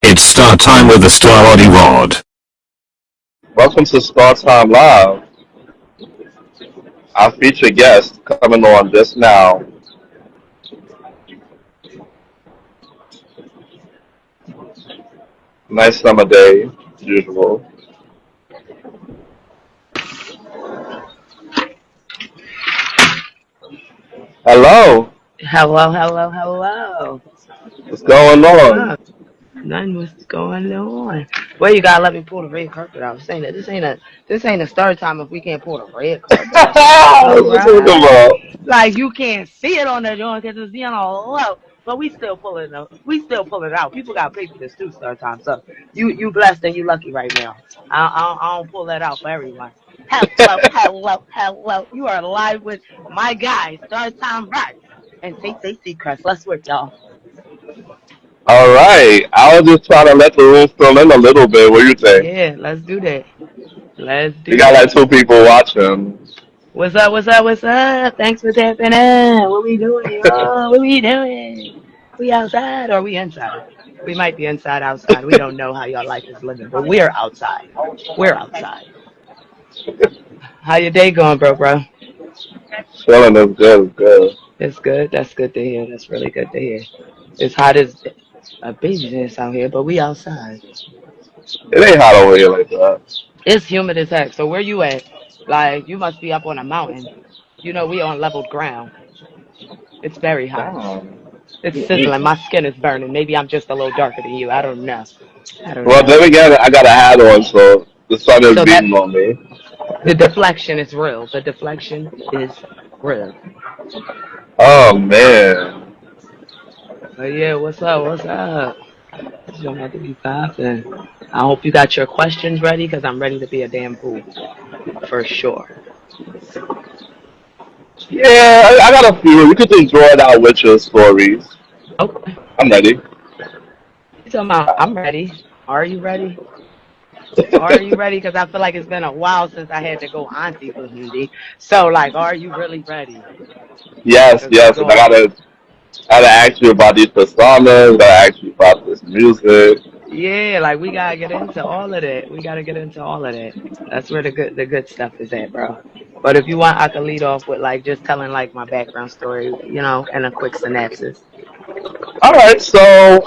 It's start time with the Starloddy Rod. Welcome to Star Time Live. Our featured guest coming on just now. Nice summer day, as usual. Hello, Hello, hello, hello. what's going What's on? up? Nothing was going on. Well, you gotta let me pull the red carpet out. Saying that this ain't a start time if we can't pull the red carpet out. All What you talking right. about? Like you can't see it on the joint because it's low, but we still pulling it. We still pull it out. People got to pay for this too, start time. So you blessed and you lucky right now. I don't pull that out for everyone. Hello, hello, hello. You are live with my guy, start time right. And say Seacrest. Let's work, y'all. All right, I was just trying to let the room fill in a little bit. What do you think? Yeah, let's do that. Let's We do got like that. two people watching. What's up? What's up? What's up? Thanks for tapping in. What we doing, y'all? What we doing? We outside or we inside? We might be inside, outside. We don't know how your life is living, but we're outside. We're outside. How your day going, bro? Chilling is good, is good. It's good. That's good to hear. That's really good to hear. It's hot as a baby's ass out here, but we outside. It ain't hot over here like that. It's humid as heck. So where you at? Like you must be up on a mountain. You know we on leveled ground. It's very hot. Damn. It's sizzling. My skin is burning. Maybe I'm just a little darker than you. I don't know. I don't Well, know. then again, I got a hat on, so the sun is So that beating on me. the deflection is real. The deflection is real. Oh man. But yeah, what's up? What's up? You don't have to be popping. I hope you got your questions ready because I'm ready to be a damn fool for sure. Yeah, I got a few. You could just draw it out with your stories. Okay. I'm ready. You talking about? I'm ready. Are you ready? Are you ready? Because I feel like it's been a while since I had to go auntie for Hindi. So like, are you really ready? Yes, Because we yes. And going. I gotta ask you about these personas. I gotta ask you about this music. Yeah, like we gotta get into all of that. We gotta get into all of that. That's where the good stuff is at, bro. But if you want, I can lead off with like just telling like my background story, and a quick synopsis. All right. So,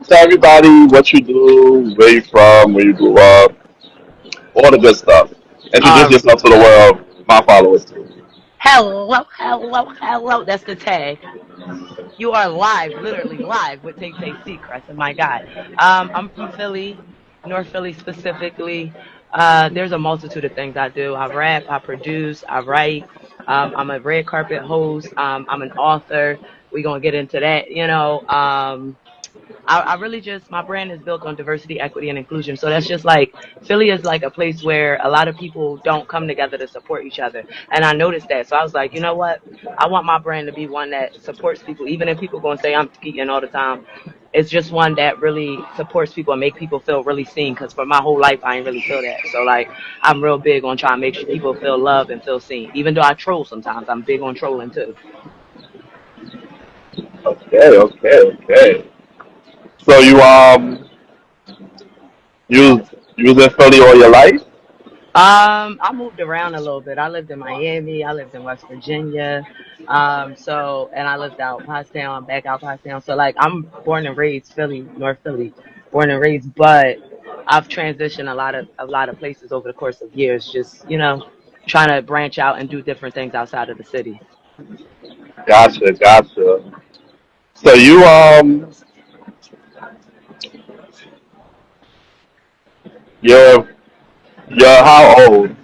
tell everybody what you do, where you from, where you grew up, all the good stuff. Introduce Uh, yourself to the world, my followers too. hello, hello, hello. That's the tag. You are live, literally live with Tay Tay Seacrest and my guy. I'm from Philly, North Philly specifically. There's a multitude of things I do. I rap, I produce, I write. I'm a red carpet host. I'm an author. We're gonna get into that. I really just my brand is built on diversity, equity, and inclusion. So that's just like Philly is like a place where a lot of people don't come together to support each other. And I noticed that. So I was like, you know what? I want my brand to be one that supports people, even if people gonna say I'm skeeting all the time. It's just one that really supports people and make people feel really seen. Because for my whole life, I ain't really feel that. So like, I'm real big on trying to make sure people feel loved and feel seen. Even though I troll sometimes, I'm big on trolling too. Okay, okay, okay. So you was in Philly all your life? I moved around a little bit. I lived in Miami. I lived in West Virginia. And I lived out Pottstown, back out Pottstown. So like, I'm born and raised Philly, North Philly, born and raised. But I've transitioned a lot of places over the course of years. Just trying to branch out and do different things outside of the city. Gotcha, gotcha. So you're you're how old?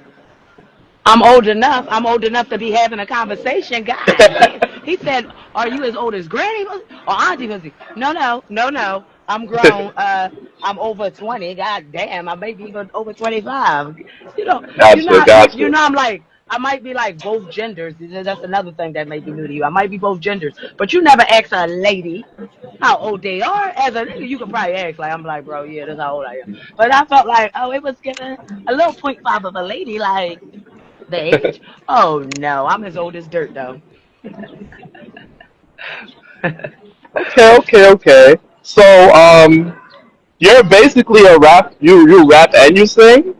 I'm old enough. I'm old enough to be having a conversation. God damn. He said, "Are you as old as Granny was or Auntie was?" No, no, no, no. I'm grown. I'm over 20. God damn. I may be even over 25. You know, you Gotcha, know, you gotcha. know. I'm like. I might be like both genders. That's another thing that may be new to you. I might be both genders, but you never ask a lady how old they are. As a nigga, you could probably ask. Like I'm like, bro, yeah, that's how old I am. But I felt like, oh, it was given a little point five of a lady, like. The age? Oh no, I'm as old as dirt though. Okay, okay, okay. So You're basically a rap. You rap and you sing.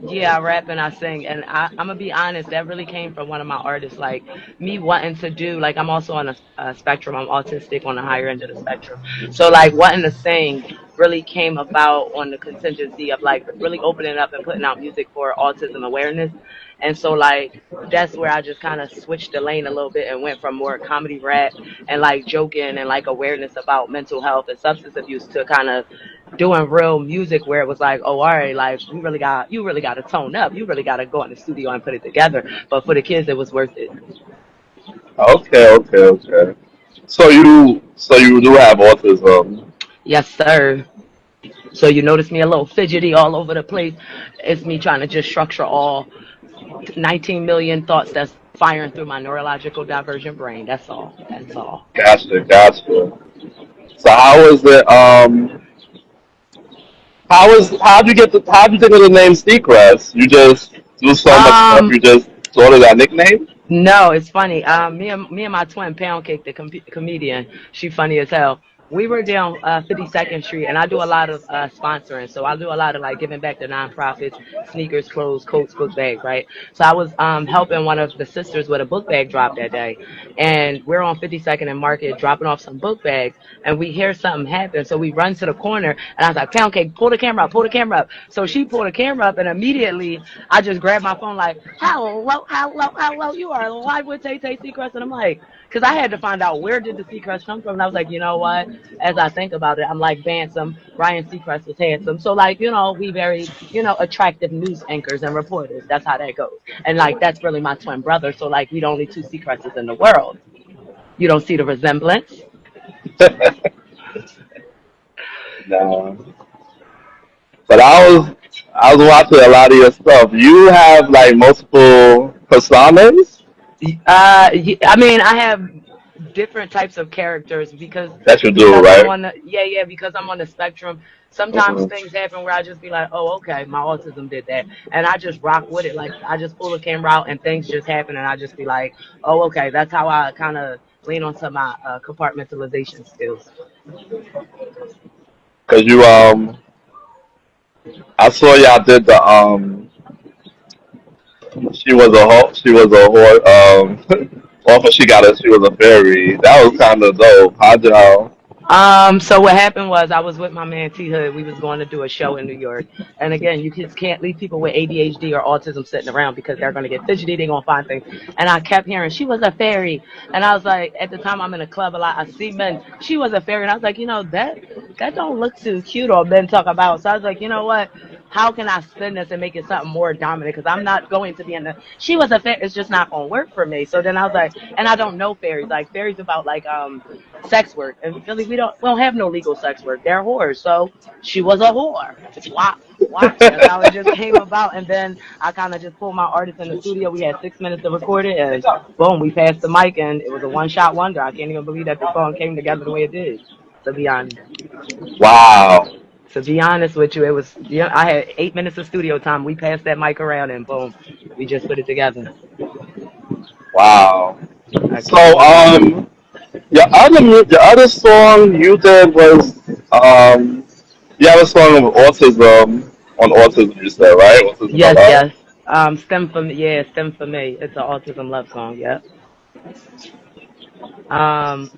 Yeah, I rap and I sing, and I'm gonna be honest. That really came from one of my artists, like me wanting to do. Like I'm also on a spectrum. I'm autistic on the higher end of the spectrum, so like wanting to sing really came about on the contingency of like really opening up and putting out music for autism awareness, and so like that's where I just kind of switched the lane a little bit and went from more comedy rap and like joking and like awareness about mental health and substance abuse to kind of doing real music where it was like, oh, all right, like you really got to tone up. You really got to go in the studio and put it together. But for the kids, it was worth it. Okay, okay, okay. So you do have autism. Yes, sir. So you notice me a little fidgety all over the place. It's me trying to just structure all 19 million thoughts that's firing through my neurological divergent brain. That's all. That's all. Gotcha, gotcha. So how is it? How'd you get the how'd you think of the name Seacrest? You just do so much stuff. Um, You just thought of that nickname. No, it's funny. Me and my twin Pound Cake, the comedian, she funny as hell. We were down 52nd Street, and I do a lot of sponsoring. So I do a lot of like giving back to nonprofits, sneakers, clothes, coats, book bags, right? So I was helping one of the sisters with a book bag drop that day, and we're on 52nd and Market dropping off some book bags, and we hear something happen. So we run to the corner, and I was like, Pound Cake, pull the camera up, pull the camera up. So she pulled the camera up, and immediately I just grabbed my phone like, hello, you are live with Tay Tay Seacrest. And I'm like, because I had to find out where did the Seacrest come from. And I was like, you know what? As I think about it, I'm like Bantam. Ryan Seacrest was handsome. So like, we very, attractive news anchors and reporters. That's how that goes. And like, that's really my twin brother. So like, we the only two Seacrests in the world. You don't see the resemblance? No, but I was watching a lot of your stuff. You have like multiple personas I mean, I have different types of characters that you do, because I'm right? on the because I'm on the spectrum. Sometimes Hmm. things happen where I just be like, oh, okay, my autism did that, and I just rock with it. Like I just pull the camera out and things just happen, and I just be like, oh, okay, that's how I kind of lean onto my compartmentalization skills. Cause I saw y'all did the she was a horse also she was a fairy. That was kind of dope. How'd y'all? So what happened was I was with my man T Hood. We was going to do a show in New York, and again, you just can't leave people with ADHD or autism sitting around because they're gonna get fidgety. They're gonna find things. And I kept hearing she was a fairy, and I was like, at the time I'm in a club a lot. I see men. She was a fairy, and I was like, that don't look too cute or men talk about. So I was like, you know what? How can I spin this and make it something more dominant? Because I'm not going to be in the. She was a fairy. It's just not gonna work for me. So then I was like, and I don't know fairies. Like fairies about like sex work. In Philly, we don't have no legal sex work. They're whores. So she was a whore. Watch. That's how it just came about. And then I kind of just pulled my artist in the studio. We had 6 minutes to record it, and boom, we passed the mic, and it was a one-shot wonder. I can't even believe that the song came together the way it did. To be honest. Wow, To be honest with you, it was I had 8 minutes of studio time. We passed that mic around, and boom, we just put it together. wow. I So can't believe it. your other song you did was you have a song of autism on autism. You said right? Autism Yes, alive. yes. Stem for me. It's an autism love song. Yeah.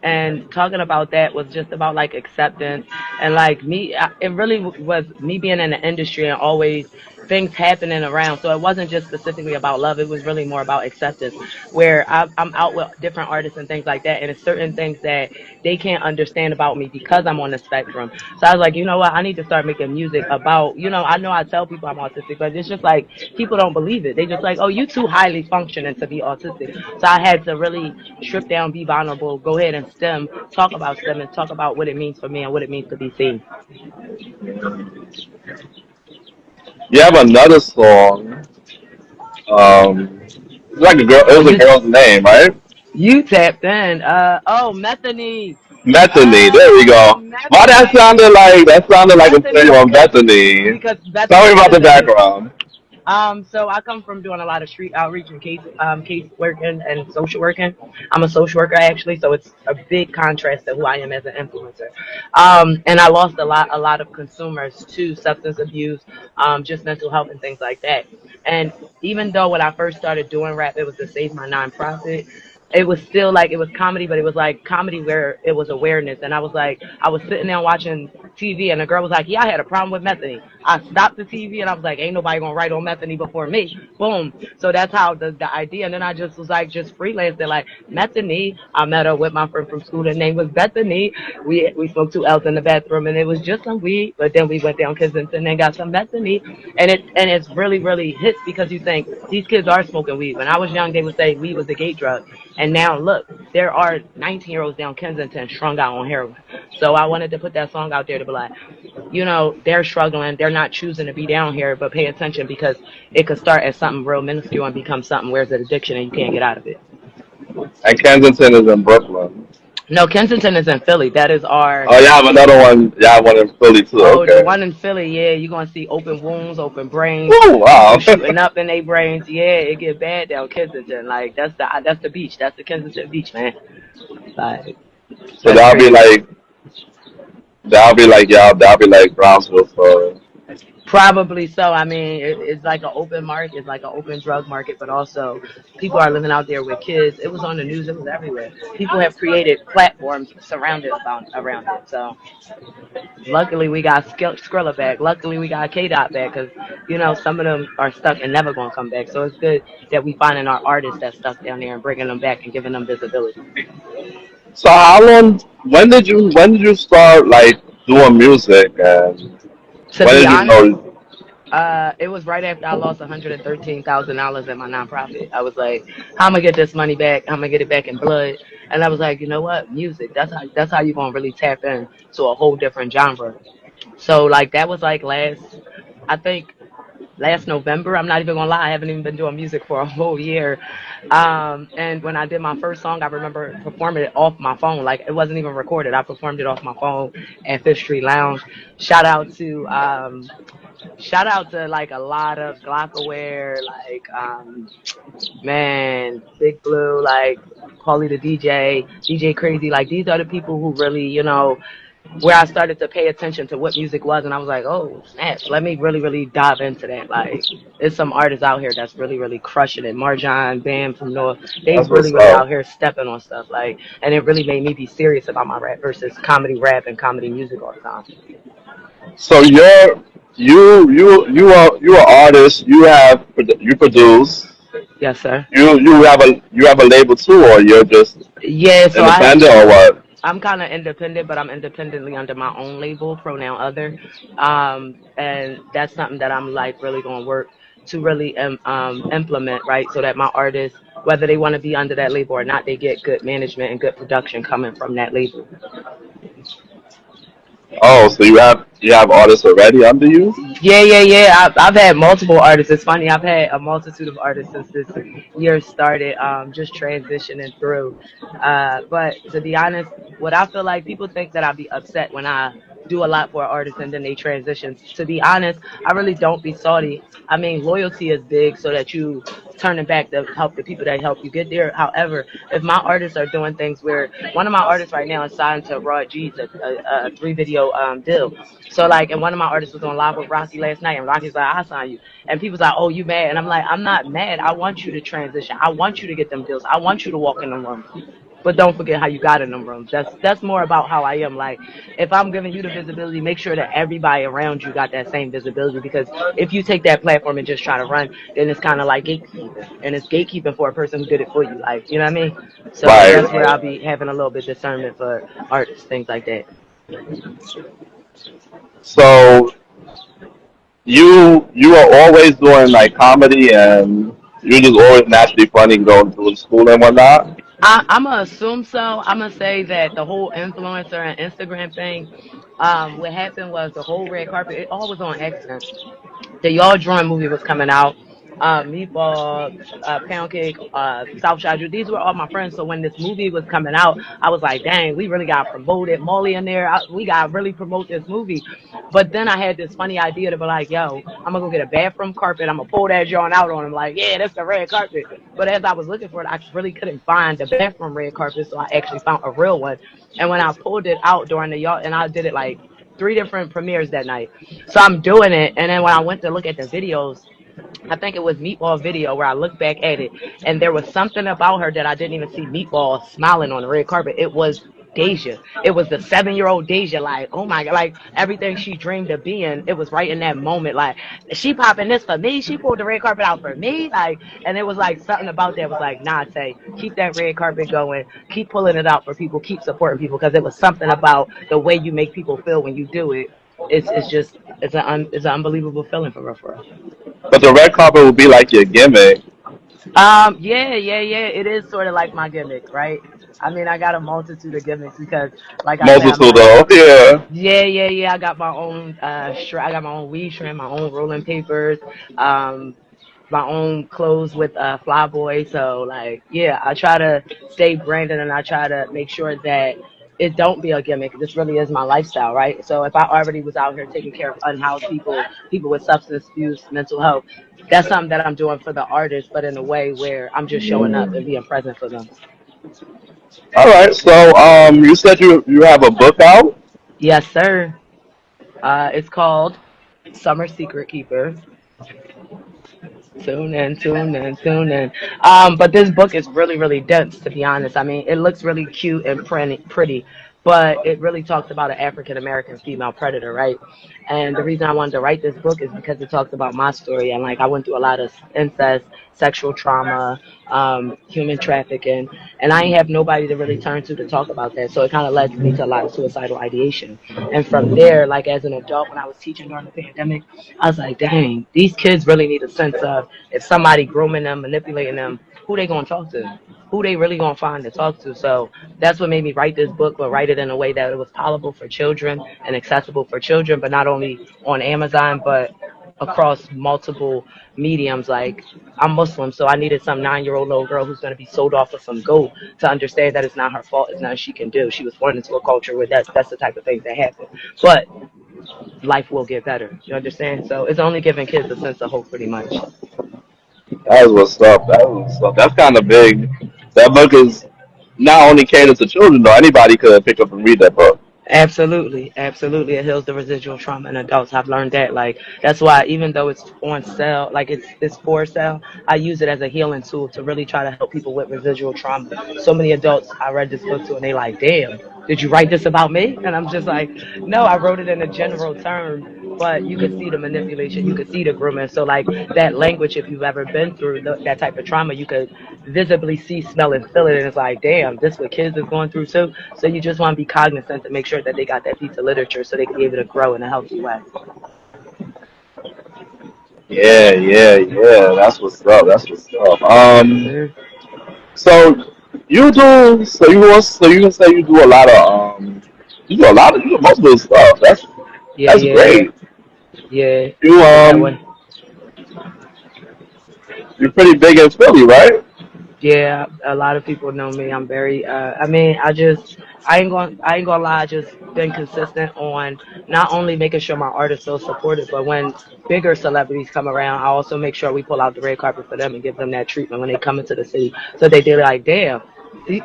And talking about that was just about like acceptance and like it really was me being in the industry and always things happening around. So it wasn't just specifically about love. It was really more about acceptance where I'm out with different artists and things like that. And it's certain things that they can't understand about me because I'm on the spectrum. So I was like, you know what? I need to start making music about, I know I tell people I'm autistic, but it's just like people don't believe it. They just like, oh, you too highly functioning to be autistic. So I had to really strip down, be vulnerable, go ahead and STEM, and talk about what it means for me and what it means to be seen. You have another song. It's like a girl. It Oh, was a you girl's name, right? you tapped in. Methany. Bethany. There we go. Why Methany. that sounded like a play Bethany on because Bethany. because Tell me Bethany about the is a background. So I come from doing a lot of street outreach and case working and social working. I'm a social worker actually, so it's a big contrast to who I am as an influencer. And I lost a lot of consumers to substance abuse, just mental health and things like that. And even though when I first started doing rap, it was to save my nonprofit. It was still like it was comedy, but it was like comedy where it was awareness. And I was like, I was sitting there watching TV, and the girl was like, "Yeah, I had a problem with methane." I stopped the TV, and I was like, "Ain't nobody gonna write on methane before me." Boom. So that's how the idea. And then I just was like, just freelancing, like Methany. I met her with my friend from school. Her name was Bethany. We smoked 2 L's in the bathroom, and it was just some weed. But then we went down Kensington and got some Bethany, and it's really hits because you think these kids are smoking weed. When I was young, they would say weed was a gate drug. And now look, there are 19-year-olds down Kensington strung out on heroin. So I wanted to put that song out there to be like, they're struggling. They're not choosing to be down here, but pay attention because it could start as something real minuscule and become something where it's an addiction and you can't get out of it. And Kensington is in Brooklyn. No, Kensington is in Philly. That is our. Oh, you have another one. You have one in Philly too. Oh, the Okay. one in Philly, yeah, you're gonna see open wounds, open brains, Oh people wow. shooting up in their brains. Yeah, it get bad down Kensington. Like that's the beach. That's the Kensington beach, man. Like So that's crazy. that'll be like Brownsville for. Probably so. I mean, it's like an open market. It's like an open drug market, but also people are living out there with kids. It was on the news. It was everywhere. People have created platforms surrounded around it. So luckily we got Skrilla back. Luckily we got K Dot back because some of them are stuck and never gonna come back. So it's good that we finding our artists that's stuck down there and bringing them back and giving them visibility. So how long? When did you start like doing music and To when be did you honest, know? it was right after I lost $113,000 in my nonprofit. I was like, how am I gonna get this money back? How am I gonna get it back in blood? And I was like, you know what? Music. That's how you're gonna really tap in to a whole different genre. So like that was like I think last November. I'm not even gonna lie, I haven't even been doing music for a whole year. And when I did my first song, I remember performing it off my phone. Like it wasn't even recorded. I performed it off my phone at Fifth Street Lounge. Shout out to like a lot of Glockaware, like man, Big Blue, like Paulie the DJ, DJ Crazy. Like these are the people who really, where I started to pay attention to what music was, and I was like, oh snaps, let me really dive into that. Like, there's some artists out here that's really crushing it. Marjan, Bam from North, they That's what's really up. out here stepping on stuff. Like, and it really made me be serious about my rap versus comedy rap and comedy music all the time. So you are artist. You produce. Yes, sir. You have a label too, or you're just Yeah, so independent, or what? I'm kind of independent, but I'm independently under my own label, pronoun other. And that's something that I'm like really going to work to really implement, right? So that my artists, whether they want to be under that label or not, they get good management and good production coming from that label. Oh, so you have artists already under you? Yeah. I've had multiple artists. It's funny. I've had a multitude of artists since this year started, just transitioning through. But to be honest, what I feel like people think that I'd be upset when I do a lot for artists and then they transition. To be honest, I really don't be salty. I mean, loyalty is big so that you turning back to help the people that help you get there. However, if my artists are doing things where one of my artists right now is signed to Raw G's, a 3 video deal. So like, and one of my artists was on live with Rocky last night, and Rocky's like, "I sign you," and people's like, "Oh, you mad?" And I'm like, "I'm not mad. I want you to transition. I want you to get them deals. I want you to walk in the room." But don't forget how you got in them rooms. That's more about how I am. Like, if I'm giving you the visibility, make sure that everybody around you got that same visibility. Because if you take that platform and just try to run, then it's kind of like gatekeeping, and it's gatekeeping for a person who did it for you. Like, you know what I mean? So Right. that's where I'll be having a little bit discernment for artists, things like that. So you are always doing like comedy, and you're just always naturally funny going through school and whatnot. I'm gonna assume so. I'm gonna say that the whole influencer and Instagram thing, what happened was the whole red carpet. It all was on accident. The Y'all Drawing movie was coming out. Meatball, Pound Cake, Southside Drew. These were all my friends. So when this movie was coming out, I was like, dang, we really got promoted. Molly in there, we got to really promote this movie. But then I had this funny idea to be like, yo, I'm going to go get a bathroom carpet. I'm going to pull that joint out on him. Like, yeah, that's the red carpet. But as I was looking for it, I really couldn't find the bathroom red carpet. So I actually found a real one. And when I pulled it out during the y'all, and I did it like 3 different premieres that night. So I'm doing it. And then when I went to look at the videos, I think it was Meatball video where I looked back at it, and there was something about her that I didn't even see Meatball smiling on the red carpet. It was Deja. It was the 7-year-old Deja. Like, oh my god, like everything she dreamed of being. It was right in that moment. Like, she popping this for me. She pulled the red carpet out for me. Like, and it was like something about that was like, nah, say, keep that red carpet going. Keep pulling it out for people. Keep supporting people because it was something about the way you make people feel when you do it. It's just it's an unbelievable feeling for real, for real. But the red carpet will be like your gimmick. Yeah, yeah, yeah. It is sort of like my gimmick, right? I mean, I got a multitude of gimmicks because, like I say, I'm Multiple not. though. Yeah. Yeah, yeah, yeah. I got my own. I got my own weed shrimp, my own rolling papers, um, my own clothes with Flyboy. So, like, yeah, I try to stay branded and I try to make sure that it don't be a gimmick. This really is my lifestyle, right? So if I already was out here taking care of unhoused people, people with substance abuse, mental health, that's something that I'm doing for the artist, but in a way where I'm just showing up and being present for them. All right. So you said you have a book out. Yes, sir. It's called Summer Secret Keeper. Tune in, tune in, tune in. But this book is really, really dense, to be honest. I mean, it looks really cute and pretty, but it really talks about an African American female predator, right? And the reason I wanted to write this book is because it talks about my story. And like, I went through a lot of incest, sexual trauma, human trafficking, and I ain't have nobody to really turn to talk about that. So it kind of led me to a lot of suicidal ideation. And from there, like as an adult, when I was teaching during the pandemic, I was like, dang, these kids really need a sense of if somebody grooming them, manipulating them, who they gonna talk to? Who they really gonna find to talk to? So that's what made me write this book, but write it in a way that it was palatable for children and accessible for children, but not only on Amazon, but across multiple mediums. Like I'm Muslim, so I needed some 9-year-old little girl who's gonna be sold off of some goat to understand that it's not her fault, it's nothing she can do. She was born into a culture where that's the type of things that happen. But life will get better. You understand? So it's only giving kids a sense of hope pretty much. That was what's up. That was what's up. That's kind of big. That book is not only catered to children though. Anybody could pick up and read that book. Absolutely, absolutely. It heals the residual trauma in adults. I've learned that. Like that's why even though it's on sale, like it's for sale, I use it as a healing tool to really try to help people with residual trauma. So many adults I read this book to and they like, damn, did you write this about me? And I'm just like, no, I wrote it in a general term, but you could see the manipulation, you could see the grooming. So like that language, if you've ever been through that type of trauma, you could visibly see, smell, and feel it. And it's like, damn, this what kids is going through too. So you just want to be cognizant to make sure that they got that piece of literature so they can be able to grow in a healthy way. Yeah, yeah, yeah. That's what's up. That's what's up. Yes, sir. So you do. So you can say you do a lot of You do a lot of. You do most of the stuff. Yeah, That's yeah, yeah, great. yeah. You It's that one. you're pretty big in Philly, right? Yeah, a lot of people know me. I'm very I mean, I ain't gonna lie, I just been consistent on not only making sure my artists feel supported, but when bigger celebrities come around, I also make sure we pull out the red carpet for them and give them that treatment when they come into the city. So they're like, damn,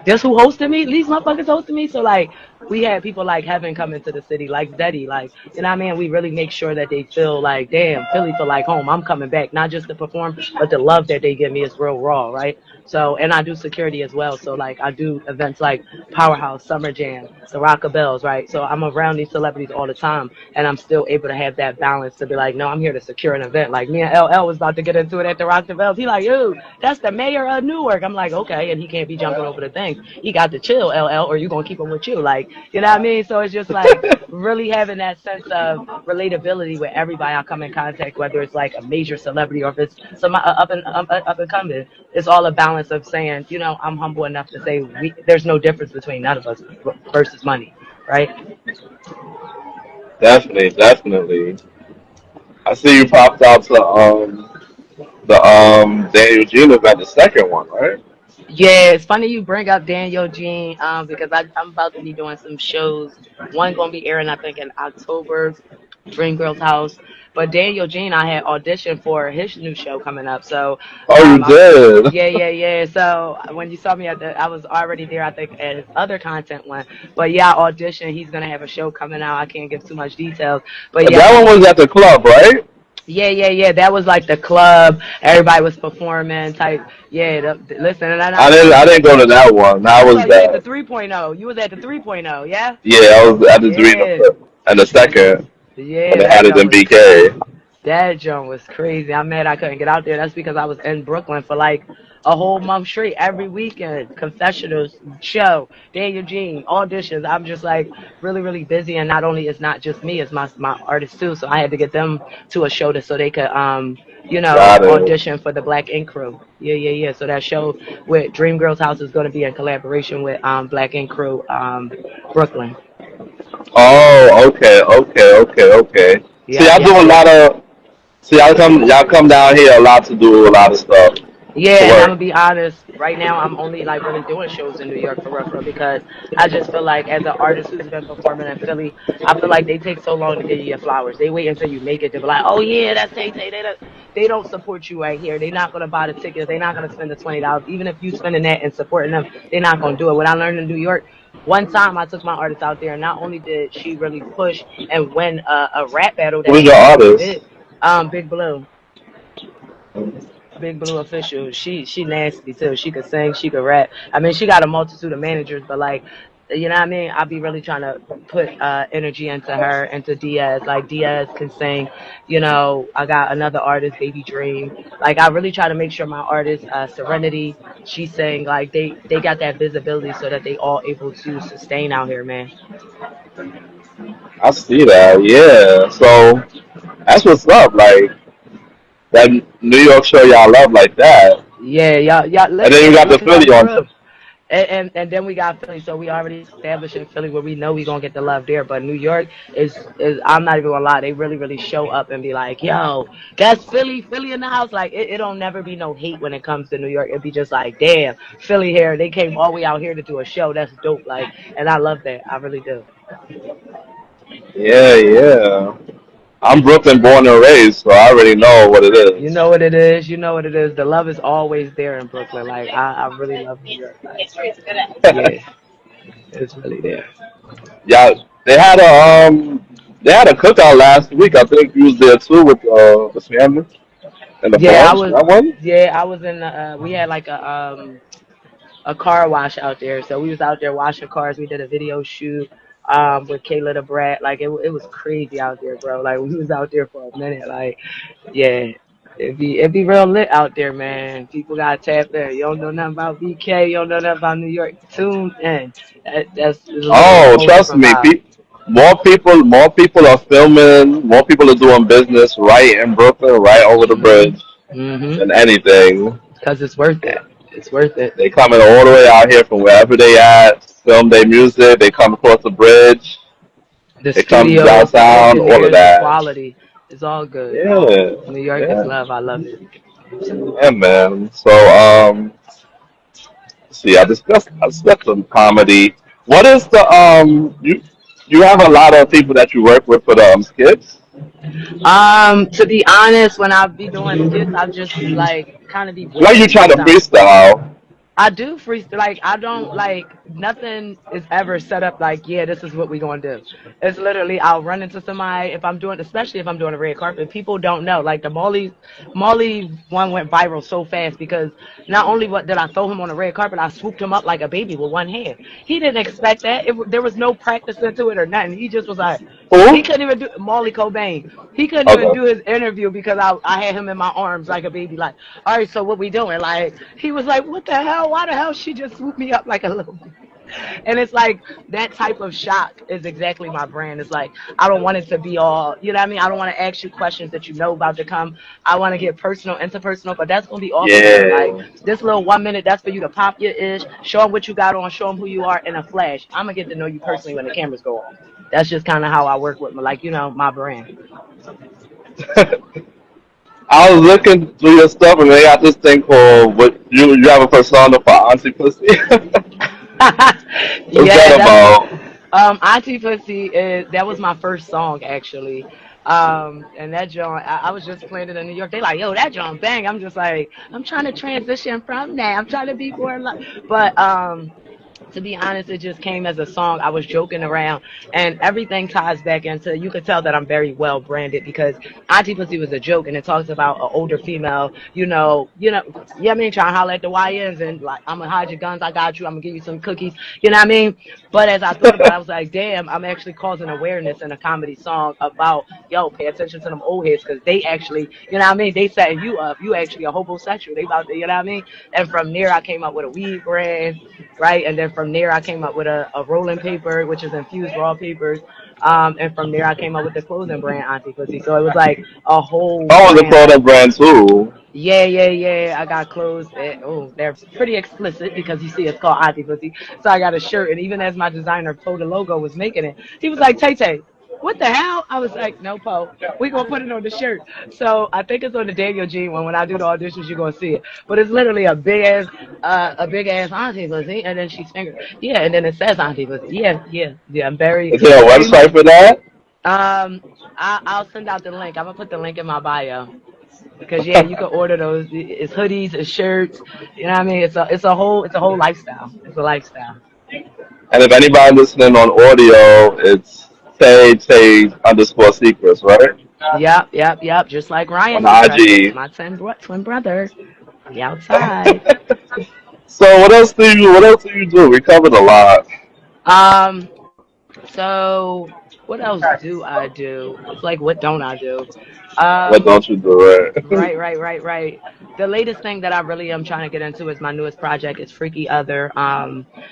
this who hosted me? These motherfuckers hosted me. So like we had people like Heaven come into the city, like Zeddy, like you know what I mean? We really make sure that they feel like, damn, Philly feel like home. I'm coming back, not just to perform, but the love that they give me is real raw, right? So, and I do security as well. So, like, I do events like Powerhouse, Summer Jam, the Rockabells, right? So, I'm around these celebrities all the time, and I'm still able to have that balance to be like, no, I'm here to secure an event. Like, me and LL was about to get into it at the Rockabells. He like, ooh, that's the mayor of Newark. I'm like, okay, and he can't be jumping over the things. He got to chill, LL, or you gonna keep him with you, like, you know what I mean? So it's just like really having that sense of relatability with everybody I come in contact, whether it's like a major celebrity or if it's some up and coming. It's all a balance of saying, you know, I'm humble enough to say there's no difference between none of us versus money, right? Definitely, definitely. I see you popped out to the Dan Eugene event, the second one, right? Yeah, it's funny you bring up Daniel Jean, because I'm about to be doing some shows. One gonna be airing, I think, in October, Dream Girls House. But Daniel Jean, I had auditioned for his new show coming up. So, Oh, you I, did. yeah, yeah, yeah. So when you saw me I was already there, I think, at his other content one. But yeah, I auditioned. He's gonna have a show coming out. I can't give too much details. But yeah, That one was at the club, right? yeah, yeah, yeah. That was like the club. Everybody was performing type. Yeah, listen, and I saw I you didn't at go to that one. I How was saw you at the that? 3.0. You was at the 3.0, yeah? Yeah, I was at the dream Yeah. and the And second when yeah, they that had it joint in was BK. that joint was crazy. I'm mad I couldn't get out there. That's because I was in Brooklyn for like a whole month straight, every weekend. Confessionals, show, Daniel Jean, auditions. I'm just like really, really busy. And not only it's not just me, it's my artists too. So I had to get them to a show so they could Got it. audition for the Black Ink Crew. Yeah, yeah, yeah. So that show with Dream Girls House is gonna be in collaboration with Black Ink Crew, Brooklyn. Oh, okay, okay, okay, okay. See, Yep, I yep. do a So lot of. See, y'all come down here a lot to do a lot of stuff to yeah, and I'm work. gonna be honest. Right now, I'm only like really doing shows in New York for real, because I just feel like as an artist who's been performing in Philly, I feel like they take so long to give you your flowers. They wait until you make it to be like, oh yeah, that's Tay Tay. They don't support you right here. They're not gonna buy the tickets. They're not gonna spend the $20. Even if you spending that and supporting them, they're not gonna do it. What I learned in New York, one time I took my artist out there, and not only did she really push and win a rap battle that Who's she your never artist? did, Big Blue. Big Blue official. She nasty too. She could sing, she could rap. I mean, she got a multitude of managers, but like, you know what I mean? I'll be really trying to put energy into her, into Diaz. Like Diaz can sing. I got another artist, Baby Dream. Like I really try to make sure my artist, Serenity, she sang. Like they got that visibility so that they all able to sustain out here, man. I see that. Yeah. So that's what's up. Like that New York show y'all love like that, Yeah, y'all and then listen, you got and the no, Philly for on. real. And then we got Philly, so we already established in Philly where we know we gonna get the love there. But New York is I'm not even gonna lie, they really really show up and be like, yo, that's Philly in the house. Like it don't never be no hate when it comes to New York. It'd be just like, damn, Philly here. They came all the way out here to do a show. That's dope. Like, and I love that. I really do. Yeah, yeah. I'm Brooklyn born and raised, so I already know what it You is. know what it is. You know what it is. The love is always there in Brooklyn. Like I really love New York. Like yeah, it's really there. Yeah, they had a cookout last week. I think you was there too with the family and the Yeah, I bunch. was. That one. Yeah, I was in the. We had like a car wash out there, so we was out there washing cars. We did a video shoot with Kayla the Brat. Like it was crazy out there, bro. Like we was out there for a minute. Like yeah, it be real lit out there, man. People gotta tap in. You don't know nothing about BK. You don't know nothing about New York. Tune in. That's it's a Oh, whole trust different me, vibe. more people are filming. More people are doing business right in Brooklyn, right over the Mhm. bridge Mhm. than anything. Because it's worth it. It's worth it. They coming all the way out here from wherever they at, film their music. They come across the bridge. The They come studios, the downtown. All of engineers, the that. quality. It's all good. Yeah, New York is yeah, love. I love it. yeah, man. So see, I discussed some comedy. What is the you have a lot of people that you work with for the skits? To be honest, when I be doing skits, I just like kind of be Like bored you and try to freestyle. freestyle. I do freestyle. Like I don't like nothing is ever set up like yeah, this is what we gonna do. It's literally I'll run into somebody if I'm doing, especially if I'm doing a red carpet. People don't know. Like the Molly one went viral so fast because not only what did I throw him on the red carpet, I swooped him up like a baby with one hand. He didn't expect that. There was no practice into it or nothing. He just was like. He Who? couldn't even do Molly Cobain. He couldn't even Okay. do his interview because I had him in my arms like a baby. Like, all right, so what we doing? Like, he was like, what the hell? Why the hell she just swooped me up like a little baby? And it's like that type of shock is exactly my brand. It's like I don't want it to be all, you know what I mean? I don't want to ask you questions that you know about to come. I want to get personal, interpersonal, but that's gonna be off camera. Like Yeah. this little 1 minute, that's for you to pop your ish, show them what you got on, show them who you are in a flash. I'm gonna get to know you personally when the cameras go off. That's just kind of how I work with my, like my brand. I was looking through your stuff and they got this thing called what you have a persona for Auntie Pussy. What's Yeah, that that's about? Auntie Pussy is that was my first song actually. And that John, I was just playing it in New York. They like, yo, that John bang. I'm just like, I'm trying to transition from that. I'm trying to be more like, but to be honest, it just came as a song. I was joking around, and everything ties back into. You could tell that I'm very well branded because Auntie Pussy was a joke, and it talks about an older female. Yeah, I mean, trying to holler at the YNs and like, I'm gonna hide your guns. I got you. I'm gonna give you some cookies. You know what I mean? But as I thought about it, I was like, damn, I'm actually causing awareness in a comedy song about, yo, pay attention to them old heads because they actually, you know what I mean? They setting you up. You actually a homosexual. They about to, you know what I mean? And from there, I came up with a weed brand, right? And then from there, I came up with a rolling paper, which is infused raw papers. And from there, I came up with the clothing brand Auntie Pussy. So it was like a whole Oh, the brand. clothing brand too. Yeah, yeah, yeah. I got clothes. They're pretty explicit because you see it's called Auntie Pussy. So I got a shirt, and even as my designer Poe the logo was making it, he was like, "Tay Tay, what the hell?" I was like, "No, Poe, we gonna put it on the shirt." So I think it's on the Daniel G one. When I do the auditions, you're gonna see it. But it's literally a big ass Auntie Pussy, and then she's finger. Yeah, and then it says Auntie Pussy. Yeah, yeah, yeah. I'm very, Is there a very much. website for that? I'll send out the link. I'm gonna put the link in my bio. Because yeah, you can order those. It's hoodies, it's shirts. You know what I mean? It's a whole lifestyle. It's a lifestyle. And if anybody listening on audio, it's Tay underscore secrets, right? Yep, yep, yep. Just like On Ryan Secrets, IG. my twin brother. We outside. So what else do you do? We covered a lot. Um. So what else do I do? It's like what don't I do? What Um. don't you do, right? Right, right, right, right. The latest thing that I really am trying to get into is my newest project. It's Freaky Other.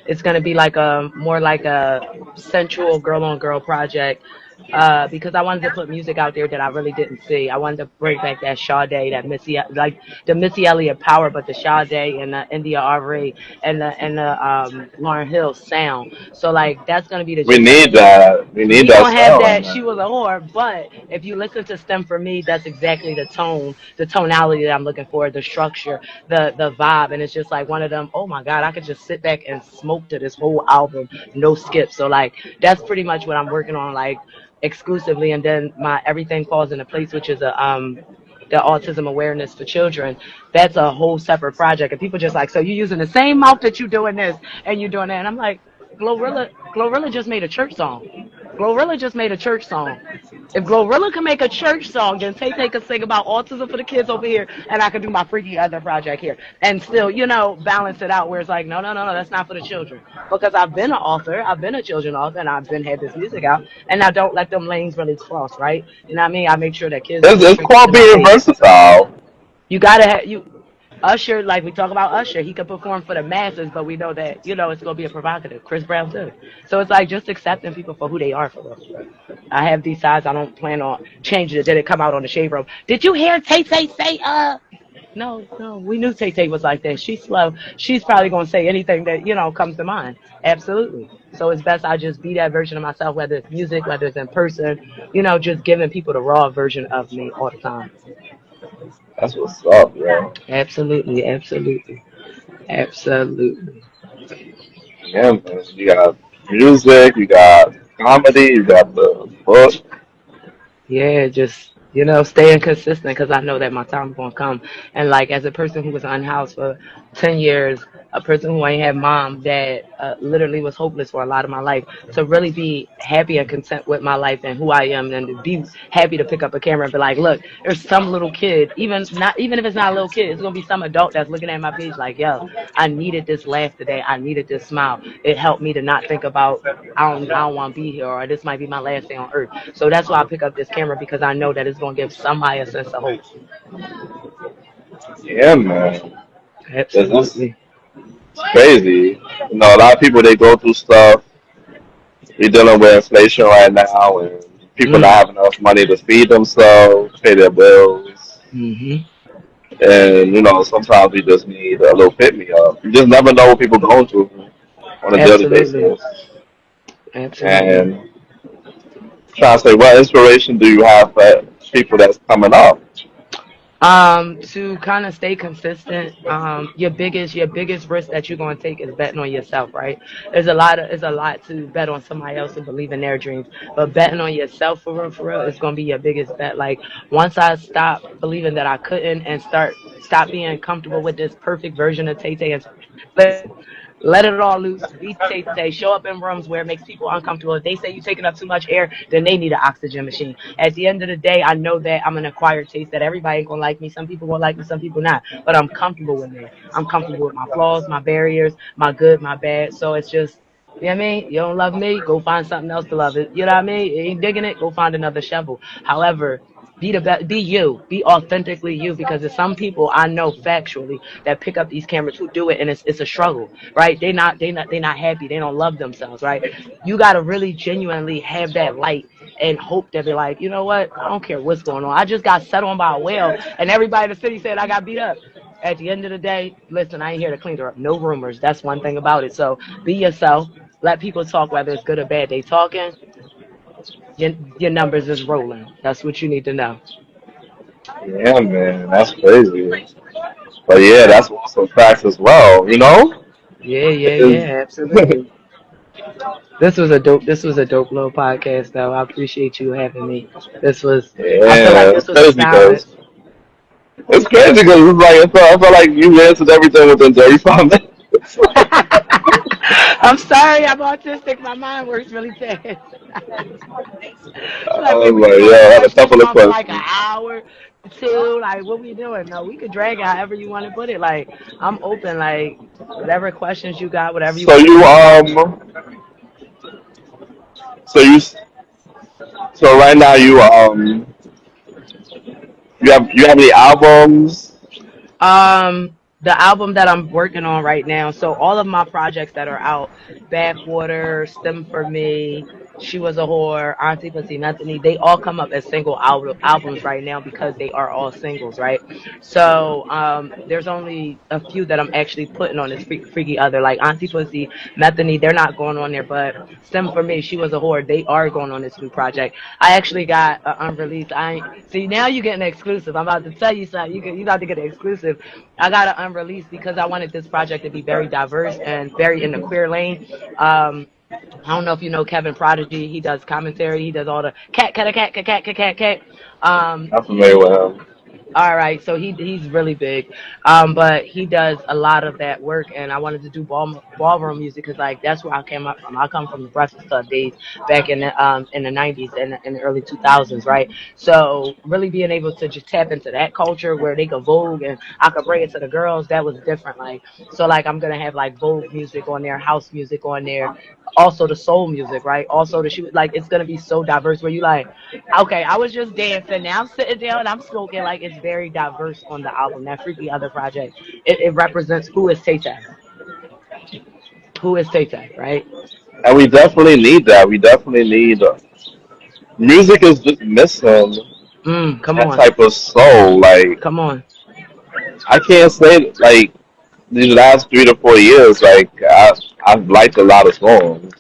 It's gonna be like a more like a sensual girl on girl project. Because I wanted to put music out there that I really didn't see. I wanted to bring back that Sade, that Missy, like the Missy Elliott power, but the Sade and the India Ari and the Lauren Hill sound. So like that's gonna be the We gist of need it. that. We need We that gonna have sound, that. She man. was a whore, but if you listen to STEM for me, that's exactly the tone, the tonality that I'm looking for, the structure, the vibe, and it's just like one of them. Oh my God, I could just sit back and smoke to this whole album, no skip. So like that's pretty much what I'm working on, like exclusively, and then my everything falls into place, which is a the autism awareness for children. That's a whole separate project, and people just like, so you're using the same mouth that you're doing this and you're doing that, and I'm like, Glorilla just made a church song. Glorilla just made a church song. If Glorilla can make a church song, then Tay Tay can sing about autism for the kids over here, and I can do my freaky other project here, and still, balance it out. Where it's like, no, no, no, no, that's not for the children. Because I've been an author, I've been a children author, and I've been had this music out, and I don't let them lanes really cross, right? You know what I mean? I make sure that kids don't It's, get it's tricked called into my being page. versatile. You gotta have you. Usher, like we talk about Usher, he could perform for the masses, but we know that it's gonna be a provocative. Chris Brown too. So it's like just accepting people for who they are for real. I have these sides. I don't plan on changing it. Did it come out on the shade room? Did you hear Tay Tay say No, no, we knew Tay Tay was like that. She's slow. She's probably gonna say anything that comes to mind. Absolutely. So it's best I just be that version of myself, whether it's music, whether it's in person. Just giving people the raw version of me all the time. That's what's up, yo. Absolutely, absolutely, absolutely. Yeah, man. You got music, you got comedy, you got the book. Yeah, just staying consistent because I know that my time's gonna come. And like as a person who was unhoused for 10 years, a person who ain't had mom, dad, literally was hopeless for a lot of my life. To really be happy and content with my life and who I am, and to be happy to pick up a camera and be like, look, there's some little kid, even if it's not a little kid, it's gonna be some adult that's looking at my page like, yo, I needed this laugh today. I needed this smile. It helped me to not think about I don't want to be here or this might be my last day on earth. So that's why I pick up this camera because I know that it's gonna give somebody a sense of hope. Yeah, man. This Absolutely. it's crazy. A lot of people they go through stuff. We're dealing with inflation right now, and people Mm. not having enough money to feed themselves, pay their bills, Mhm. and sometimes we just need a little pick me up. You just never know what people going through on a daily Absolutely. basis. Absolutely. And trying to say, what inspiration do you have for people that's coming up? To kind of stay consistent, your biggest risk that you're gonna take is betting on yourself, right? There's a lot to bet on somebody else and believe in their dreams, but betting on yourself for real is gonna be your biggest bet. Like once I stopped believing that I couldn't and stop being comfortable with this perfect version of Tay Tay and listen, let it all loose. Be Tay Tay. Show up in rooms where it makes people uncomfortable. If they say you're taking up too much air, then they need an oxygen machine. At the end of the day, I know that I'm an acquired taste that everybody ain't gonna like me. Some people gonna like me, some people not. But I'm comfortable with me. I'm comfortable with my flaws, my barriers, my good, my bad. So it's just, you know what I mean? You don't love me, go find something else to love it. You know what I mean? You ain't digging it, go find another shovel. However, be the best, be you, be authentically you, because there's some people I know factually that pick up these cameras who do it, and it's a struggle, right? They not happy, they don't love themselves, right? You got to really genuinely have that light and hope that they're like, you know what, I don't care what's going on, I just got set on by a whale and everybody in the city said I got beat up. At the end of the day, listen, I ain't here to clean her up, no rumors, that's one thing about it. So be yourself, let people talk, whether it's good or bad, they talking, your numbers is rolling. That's what you need to know. Yeah, man, that's crazy. But yeah, that's some facts as well. You know, Yeah, yeah, Is- yeah, absolutely. This was a dope little podcast though. I appreciate you having me. This was I feel like yeah, this it's was a crazy because balance. it's crazy because it's like I felt like you answered everything within 35 minutes. I'm sorry, I'm autistic. My mind works really fast. I Like we was we like, could go yo, on I had a questions couple of one for like an questions. hour, two. Like what we doing? No, we could drag it however you want to put it. Like I'm open. Like whatever questions you got, whatever you So want to you talk about. so you so right now you have any albums? The album that I'm working on right now. So all of my projects that are out, Backwater, Stem for Me, She Was a Whore, Auntie Pussy Metheny, they all come up as single albums right now because they are all singles, right? So there's only a few that I'm actually putting on this freaky other, like Auntie Pussy, Metheny, they're not going on there, but Stem for Me, She Was a Whore, they are going on this new project. I actually got unreleased. I see now you getting an exclusive. I'm about to tell you something. You about to get an exclusive. I got it unreleased because I wanted this project to be very diverse and very in the queer lane. Um, I don't know if you know Kevin Prodigy. He does commentary. He does all the cat. I'm familiar He with him. all right, so he's really big, but he does a lot of that work, and I wanted to do ballroom music because like that's where I came up from. I come from the Breakfast Club days back in the '90s and in the early 2000s, right? So really being able to just tap into that culture where they could Vogue and I could bring it to the girls, that was different. Like so, like I'm gonna have like Vogue music on there, house music on there, also the soul music, right? Also the shoot, like it's gonna be so diverse where you like. Okay, I was just dancing. Now I'm sitting down and I'm smoking. Like it's very diverse on the album. That Freaky Other project, it represents who is Tay Tay. Who is Tay Tay, right? And we definitely need that. We definitely need music is just missing Come that on, type of soul. Like come on. I can't say like these last 3 to 4 years. Like I've liked a lot of songs.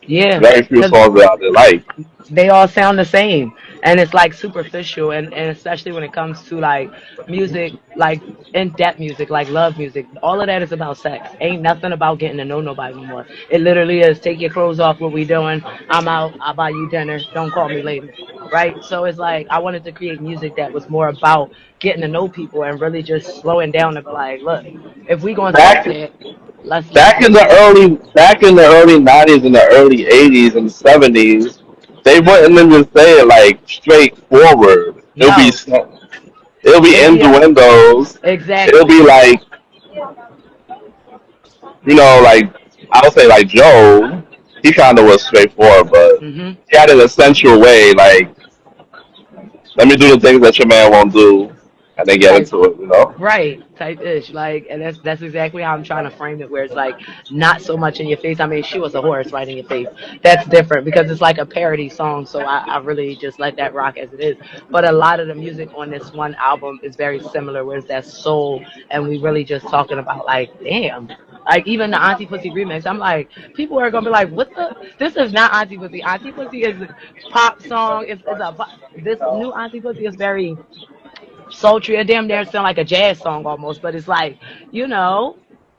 Yeah, Very few because songs that I did like. they all sound the same, and it's like superficial, and especially when it comes to like music, like in-depth music, like love music, all of that is about sex. Ain't nothing about getting to know nobody no more. It literally is take your clothes off, what we doing, I'm out, I'll buy you dinner, don't call me later, right? So it's like I wanted to create music that was more about getting to know people and really just slowing down and be like, look, if we gonna talk Back that, let's back do it. in the early '90s and the early '80s and '70s, they wouldn't even say it like straightforward. No, It'll be it'll be a innuendos. It'll be exactly. like like I would say like Joe. He kind of was straightforward, but Mhm. he had an essential way. Like let me do the things that your man won't do, and then get Type into it. You know. right, type ish. Like, and that's exactly how I'm trying to frame it, where it's like not so much in your face. I mean, she was a horse right in your face. That's different because it's like a parody song. So I really just let that rock as it is. But a lot of the music on this one album is very similar, where it's that soul, and we really just talking about like, damn. Like even the Auntie Pussy remix, I'm like, people are gonna be like, "What the? This is not Auntie Pussy. Auntie Pussy is a pop song. It's a this new Auntie Pussy is very sultry. It damn near sound like a jazz song almost, but it's like, you know,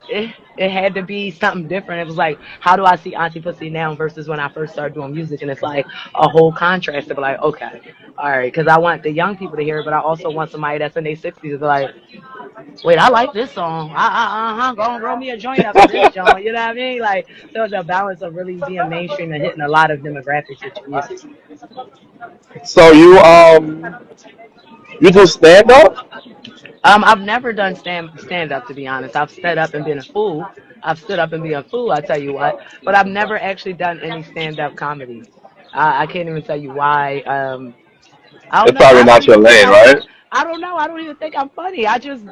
it had to be something different. It was like, how do I see Auntie Pussy now versus when I first started doing music? And it's like a whole contrast to be like, okay, all right, because I want the young people to hear it, but I also want somebody that's in their 60s to be like, wait, I like this song. Go and roll me a joint up to this joint. You know what I mean? Like, so it's a balance of really being mainstream and hitting a lot of demographics with your music. So you do stand up? I've never done stand up to be honest. I've stood up and been a fool. I've stood up and been a fool. I tell you what, but I've never actually done any stand up comedy. I can't even tell you why. I don't It's know. probably I don't not your even think lane, I'm right? funny. I don't know. I don't even think I'm funny. I just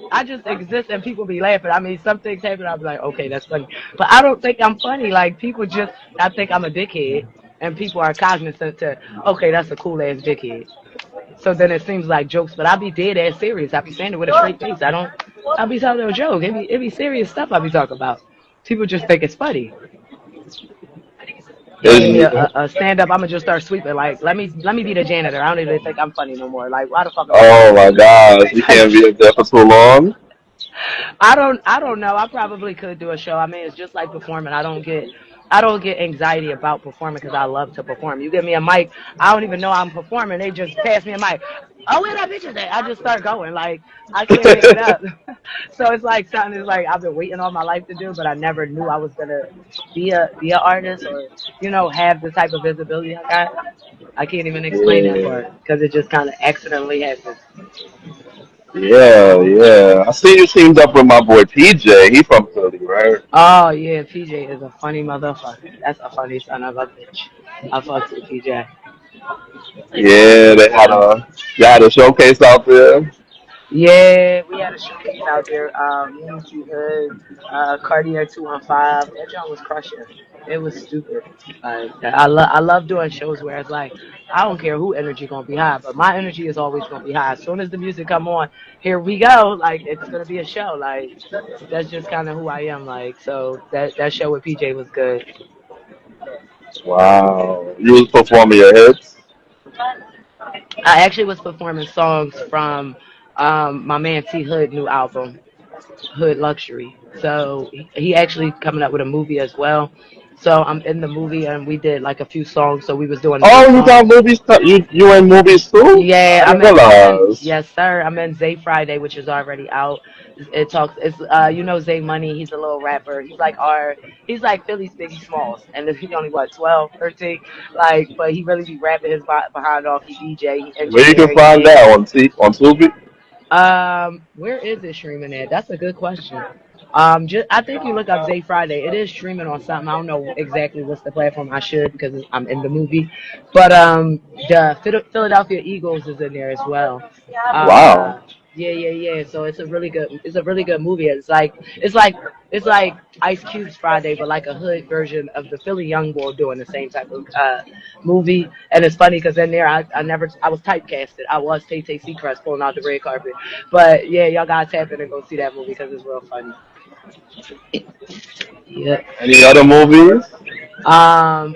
exist and people be laughing. I mean, some things happen. I'll be like, okay, that's funny, but I don't think I'm funny. Like people just, I think I'm a dickhead, and people are cognizant to, okay, that's a cool ass dickhead. So then it seems like jokes, but I be dead ass serious. I be saying it with a straight face. I don't. I be telling a joke. It be serious stuff. I be talking about. People just think it's funny. You give me Is, a stand up, I'ma just start sweeping. Like let me be the janitor. I don't even think I'm funny no more. Like why the fuck am I oh sweeping? my gosh, you Like can't be up there for too long. I don't know. I probably could do a show. I mean, it's just like performing. I don't get anxiety about performing because I love to perform. You give me a mic, I don't even know I'm performing. They just pass me a mic. Oh, where that bitch is at? I just start going. Like I can't make it up. So it's like something is like I've been waiting all my life to do, but I never knew I was gonna be a artist or have the type of visibility I got. I can't even explain that Yeah, part because it just kind of accidentally happened. yeah, yeah. I see you teamed up with my boy PJ. He from Philly, right? Oh yeah, PJ is a funny motherfucker. That's a funny son of a bitch. I fucks with PJ. Yeah, they had a showcase out there. Yeah, we had a showcase out there. Me and T Hood, Cartier 215. That joint was crushing. It was stupid. Like I love doing shows where it's like I don't care who energy gonna be high, but my energy is always gonna be high. As soon as the music come on, here we go. Like it's gonna be a show. Like that's just kind of who I am. Like so that show with PJ was good. Wow, you was performing your hits. I actually was performing songs from my man T Hood new album, Hood Luxury. So he actually coming up with a movie as well. So I'm in the movie and we did like a few songs. So we was doing new Oh, you got songs. movies. You in movies too? Yeah, I didn't I'm in realize. yes sir. I'm in Zay Friday, which is already out. It talks it's Zay Money, he's a little rapper. He's like Philly's Biggie Smalls. And he's only what, 12, 13? Like, but he really be rapping his behind off. He DJ, he Where you can engineer, he find mix. that on Tubi? Where is it streaming at? That's a good question. Just I think you look up Zay Friday. It is streaming on something. I don't know exactly what's the platform. I should because I'm in the movie, but the Philadelphia Eagles is in there as well. Wow. Yeah, yeah, yeah. So it's a really good movie. It's like Ice Cube's Friday, but like a hood version of the Philly Young Boy doing the same type of movie. And it's funny because in there I was typecasted. I was Tay Tay Seacrest pulling out the red carpet. But yeah, y'all gotta tap in and go see that movie because it's real funny. Yeah. Any other movies?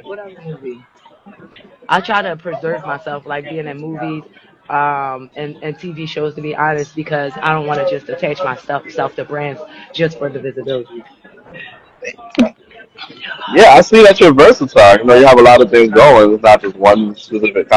What other movie? I try to preserve myself, like being in movies, and TV shows to be honest, because I don't want to just attach myself to brands just for the visibility. Yeah, I see that you're versatile. You know, you have a lot of things going. It's not just one specific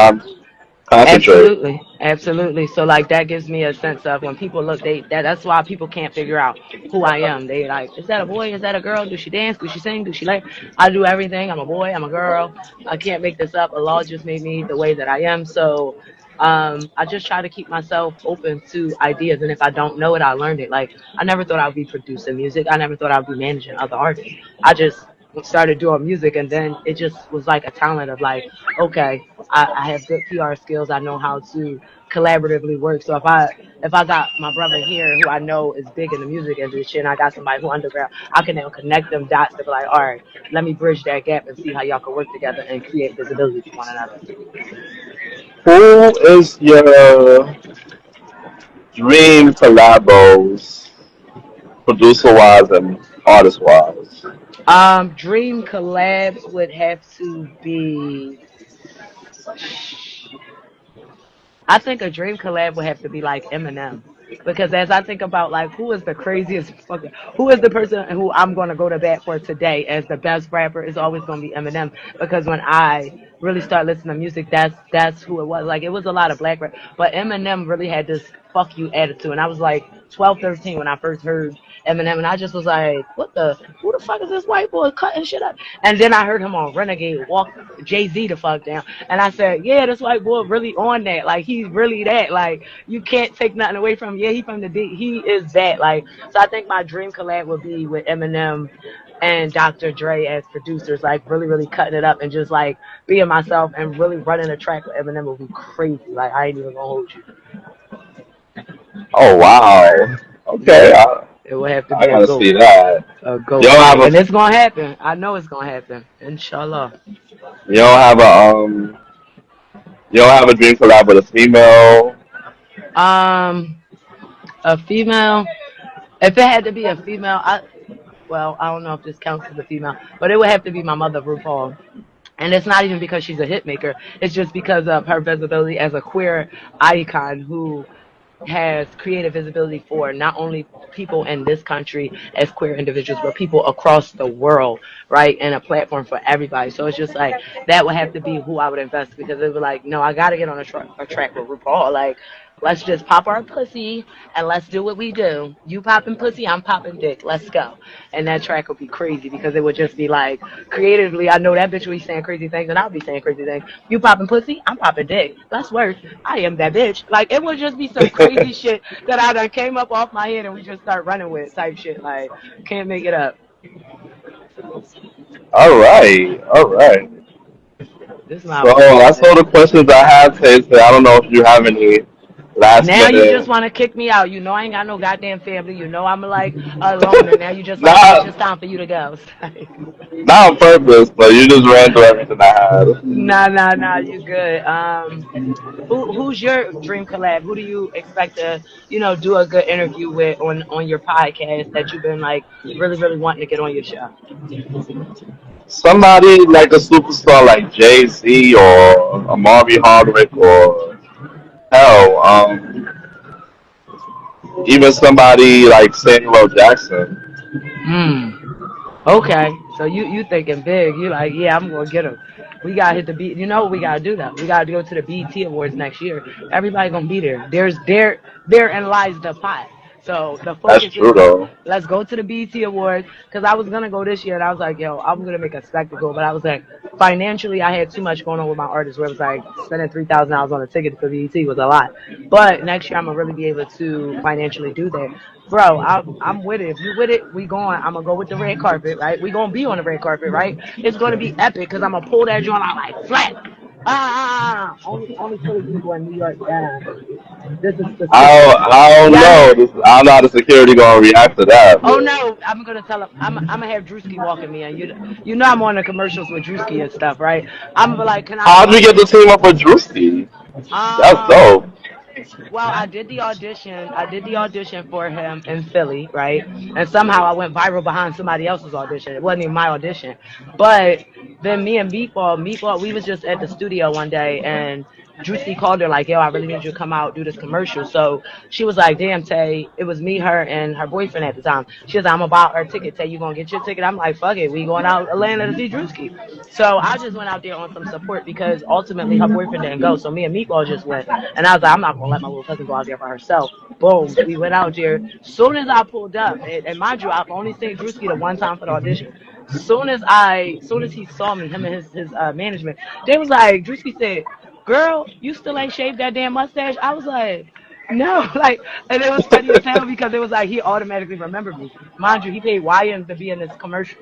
concentrate. Absolutely, absolutely. So like that gives me a sense of when people look, that's why people can't figure out who I am. They like, is that a boy? Is that a girl? Does she dance? Does she sing? Does she like? I do everything. I'm a boy. I'm a girl. I can't make this up. Allah just made me the way that I am. So I just try to keep myself open to ideas, and if I don't know it, I learned it. Like I never thought I would be producing music. I never thought I would be managing other artists. I just started doing music, and then it just was like a talent of like, okay, I have good PR skills. I know how to collaboratively work. So if I got my brother here who I know is big in the music industry, and I got somebody who underground, I can now connect them dots to be like, all right, let me bridge that gap and see how y'all can work together and create visibility for one another. Who is your dream collabos, producer wise and artist wise? Dream collab would have to be I think a dream collab would have to be like Eminem. Because as I think about like who is the craziest fucking who is the person who I'm gonna go to bat for today as the best rapper is always gonna be Eminem. Because when I really start listening to music, that's who it was. Like it was a lot of black rap, but Eminem really had this fuck you attitude. And I was like 12, 13 when I first heard Eminem, and I just was like, what the who the fuck is this white boy cutting shit up? And then I heard him on Renegade walk Jay-Z the fuck down. And I said, yeah, this white boy really on that. Like he's really that. Like you can't take nothing away from him. Yeah, he from the D. He is that. Like so, I think my dream collab would be with Eminem and Dr. Dre as producers, like really, really cutting it up and just like being myself and really running a track with Eminem would be crazy. Like I ain't even gonna hold you. Oh wow. Okay, Yeah, it would have to I be gotta see that. a You goat, don't have like, a and it's gonna happen. I know it's gonna happen. Inshallah. you don't have a you don't have a dream collab with a female. Um, a female. If it had to be a female, I don't know if this counts as a female, but it would have to be my mother, RuPaul. And it's not even because she's a hit maker. It's just because of her visibility as a queer icon who has created visibility for not only people in this country as queer individuals, but people across the world, right? And a platform for everybody. So it's just like that would have to be who I would invest because it was like, no, I got to get on a track with RuPaul. Like, let's just pop our pussy and let's do what we do. You popping pussy, I'm popping dick. Let's go. And that track would be crazy because it would just be like creatively. I know that bitch will be saying crazy things and I'll be saying crazy things. You popping pussy, I'm popping dick. Let's work. I am that bitch. Like it would just be some crazy shit that I done came up off my head and we just start running with type shit. Like can't make it up. All right, all right. This is my So that's all the opinion. questions I have, Taser. I don't know if you have any last Now you just minute. want to kick me out. You know I ain't got no goddamn family. You know I'm like alone, and now you just like, bitch, not it's time for you to go. not on purpose, but you just ran through everything I had. Nah. You good. Who's your dream collab? Who do you expect to, do a good interview with on your podcast that you've been like really, really wanting to get on your show? Somebody like a superstar like Jay Z or Amari Hardwick or hell, even somebody like Samuel L. Jackson. Hmm. Okay, so you thinking big? You like, yeah, I'm gonna get him. We gotta hit the beat. You know what we gotta do though? We gotta go to the BET Awards next year. Everybody gonna be there. Therein lies the pot. So the That's focus true is though. let's go to the BET Awards because I was gonna go this year and I was like, yo, I'm gonna make a spectacle. But I was like, financially, I had too much going on with my artist where it was like spending $3,000 on a ticket for BET was a lot. But next year I'm gonna really be able to financially do that. Bro, I'm with it. If you with it, we going. I'm gonna go with the red carpet, right? We gonna be on the red carpet, right? It's gonna be epic because I'm gonna pull that joint out like flat. Only Philly people in New York. This is specific. I don't Yeah. know. I don't know how the security gonna react to that. Oh But no, I'm gonna tell him. I'm gonna have Drewski walking me, and you know I'm on the commercials with Drewski and stuff, right? I'm gonna be like, can I how'd you walk get the in? team up with Drewski? That's Um, dope. Well, I did the audition. I did the audition for him in Philly, right? And somehow I went viral behind somebody else's audition. It wasn't even my audition. But then me and Meatball, we was just at the studio one day and Drewski called her like, yo, I really need you to come out do this commercial. So she was like, damn, Tay, it was me, her, and her boyfriend at the time. She was like, I'm about her ticket. Tay, you gonna get your ticket? I'm like, fuck it, we going out Atlanta to see Drewski. So I just went out there on some support because ultimately her boyfriend didn't go. So me and Meatball just went. And I was like, I'm not gonna let my little cousin go out there by herself. Boom, we went out there. Soon as I pulled up, and mind you, I've only seen Drewski the one time for the audition. Soon as he saw me, him and his management, they was like, Drewski said, "Girl, you still ain't shaved that damn mustache." I was like, "No," like, and it was funny as hell because it was like he automatically remembered me. Mind you, he paid YNs to be in this commercial.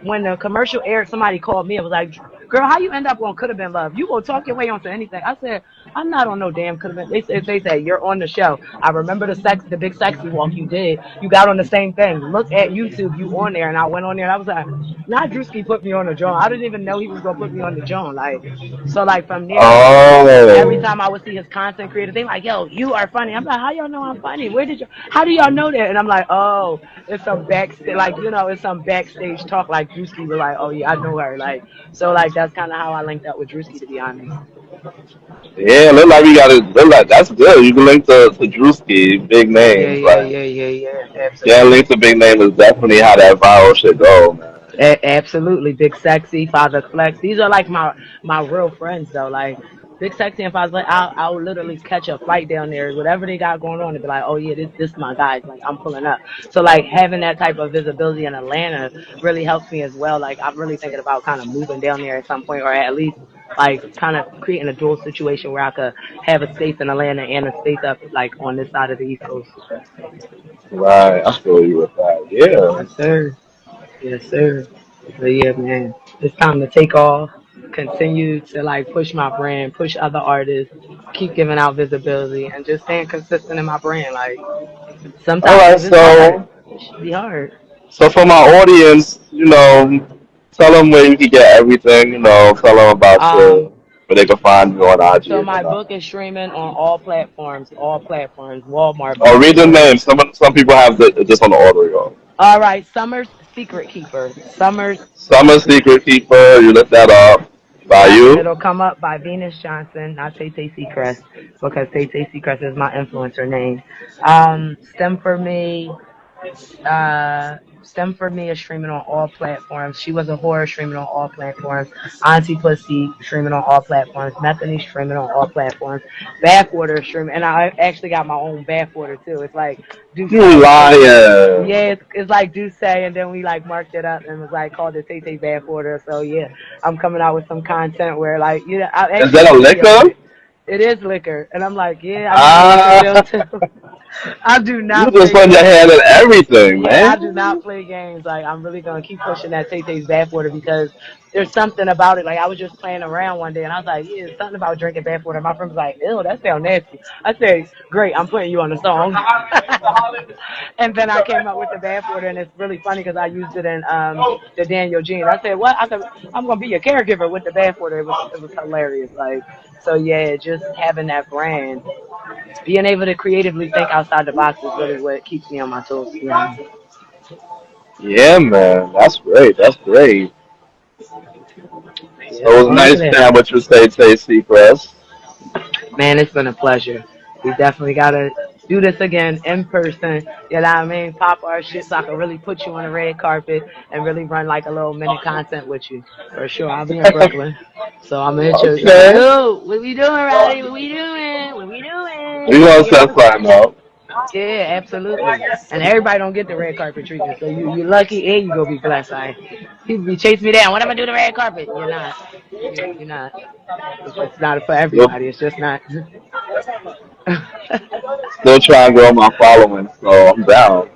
When the commercial aired, somebody called me and was like, "Girl, how you end up on Could Have Been Love? You gonna talk your way onto anything?" I said, "I'm not on no damn Could Have Been." They said you're on the show. I remember the big sexy walk you did. You got on the same thing. Look at YouTube, you on there, and I went on there and I was like, "Not Drewski put me on the joint. I didn't even know he was gonna put me on the joint." Like, so like from there on, every Oh, time I would see his content creators, they like, "Yo, you are funny." I'm like, "How y'all know I'm funny? How do y'all know that?" And I'm like, "Oh, it's some backstage, like it's some backstage talk." Like Drewski was like, "Oh yeah, I know her." Like, so like that's kind of how I linked up with Drewski, to be honest. Yeah, look like we got it. Look like that's good. You can link to Drewski, big Yeah, names. yeah, Like, yeah, yeah, yeah. yeah, Absolutely. link to big names is definitely how that viral should go, man. Absolutely, Big Sexy, Father Flex. These are like my real friends though. Like Big Sexy and Father Flex, I'll literally catch a flight down there, whatever they got going on, and be like, oh yeah, this my guys. Like I'm pulling up. So like having that type of visibility in Atlanta really helps me as well. Like I'm really thinking about kind of moving down there at some point, or at least like kind of creating a dual situation where I could have a space in Atlanta and a space up like on this side of the East Coast. Right, I feel you with that. Yeah. Yes, sir. Yes, sir. But yeah, man, it's time to take off. Continue to like push my brand, push other artists, keep giving out visibility, and just staying consistent in my brand. Like All sometimes, right, cause it's hard. so It should be hard. so for my audience, tell them where you can get everything. Tell them about Um, where they can find you on so IG and my whatnot. book is streaming on all platforms, Walmart, Or Barnes read and the Noble. name. Some people have just on the audio. All right, Summer's Secret Keeper. Summer's Summer Secret Secret Keeper. Keeper. You look that up by Yep, and you. it'll come up by Venus Johnson, not Tay Tay Seacrest, because Tay Tay Seacrest is my influencer name. STEM for Me, STEM for Me is streaming on all platforms. She Was a Horror streaming on all platforms. Auntie Pussy streaming on all platforms. Methany streaming on all platforms. Bathwater streaming, and I actually got my own bathwater too. It's like Douce. You liar. Yeah, it's like Douce, and then we like marked it up and was like called it Tay Tay Bathwater. So yeah, I'm coming out with some content where like I Is actually that a need a video for liquor? it. It is liquor, and I'm like, yeah, I need a liquor deal Ah, too. I do you not just play put your games. hand in everything, Yeah, I do not man. play games. Like I'm really gonna keep pushing that Tay Tay's bathwater because there's something about it. Like I was just playing around one day and I was like, yeah, it's something about drinking bathwater. My friend was like, ew, that sounds nasty. I said, great, I'm putting you on the song. And then I came up with the bathwater and it's really funny because I used it in the Daniel Jean. I said, what? I said, I'm gonna be your caregiver with the bathwater. It was hilarious. Like so yeah, just having that brand, being able to creatively think outside the box is really what keeps me on my toes, to be honest. Yeah, man. That's great. That's great. So Yeah, it was on to nice that. chatting with you, Stay Seacrest. Man, it's been a pleasure. We definitely gotta do this again in person. You know what I mean? Pop our shit so I can really put you on the red carpet and really run like a little minute content with you. For sure. I'll be in Brooklyn. So I'm gonna hit you. Okay. Yo, what we doing, Roddy? What we doing? What we We doing? gonna You set know? something up. Yeah, absolutely. And everybody don't get the red carpet treatment. So you lucky and you gonna be blessed. People be chasing me down. What am I do the red carpet? You're not. You're not. It's not for Still, everybody. It's just not. still trying to grow my following, so I'm down.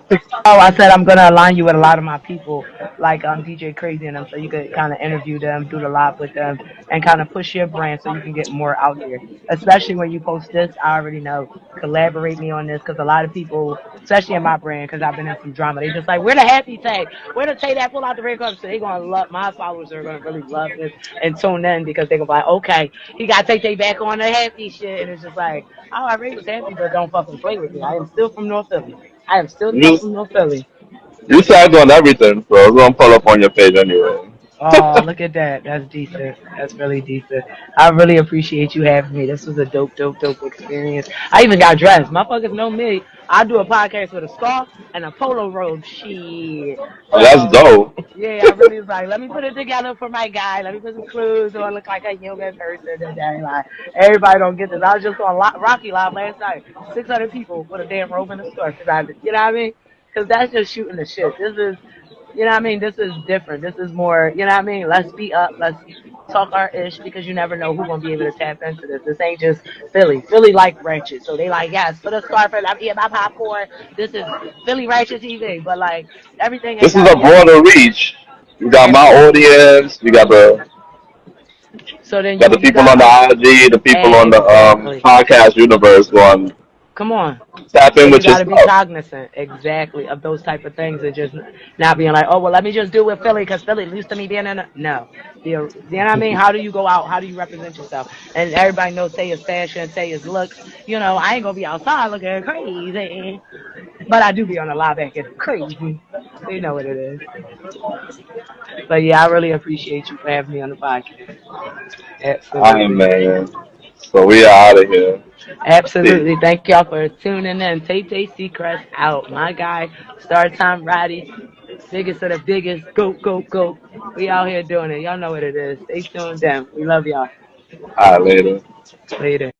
Oh, I said I'm gonna align you with a lot of my people, like DJ Crazy and them, so you could kind of interview them, do the live with them, and kind of push your brand so you can get more out there. Especially when you post this, I already know. Collaborate me on this because a lot of people, especially in my brand, because I've been in some drama, they just like, where the happy tag? Where the take that pull out the red carpet? So they gonna love my followers are gonna really love this and tune in because they gonna be like, okay, he got to take they back on the happy shit, and it's just like, oh, I already was happy, but don't fucking play with me. I am still from North Philly. I am still the You best from North Philly. you tagged on everything, so it's gonna pull up on your page anyway. Oh, look at that. That's decent. That's really decent. I really appreciate you having me. This was a dope experience. I even got dressed. Motherfuckers know me. I do a podcast with a scarf and a polo robe. Shit. Oh, that's So, dope. yeah, I really was like, let me put it together for my guy. Let me put some clothes on, look like a human person today. Like, everybody don't get this. I was just on Rocky Live last night. 600 people with a damn robe and a scarf. You know what I mean? Because that's just shooting the shit. This is you know what I mean? This is different. This is more, you know what I mean? Let's be up. Let's talk our ish because you never know who's gonna be able to tap into this. This ain't just Philly. Philly like ratchet. So they like, yes, put a scarf in, I'm eating my popcorn. This is Philly ratchet TV. But like everything ain't This is gotta a be like broader reach. You got my absolutely. audience. You got So then the you people got on the like IG, the people on the exactly. podcast universe going Come on. tap So in you with your got to be stuff. cognizant, exactly, of those type of things, and just not being like, oh well, let me just do it with Philly because Philly used to me being in a no. You know what I mean? How do you go out? How do you represent yourself? And everybody knows Tay is fashion, Tay is looks. You know, I ain't gonna be outside looking crazy. But I do be on the live acting crazy. So you know what it is. But yeah, I really appreciate you for having me on the podcast. All right, Absolutely. man. So we are out of here. Peace. Absolutely. Thank y'all for tuning in. Tay Tay Seacrest out. My guy, Star Time Roddy, biggest of the biggest. Go, go, go. We out here doing it. Y'all know what it is. Stay tuned in. We love y'all. All right, later. Later.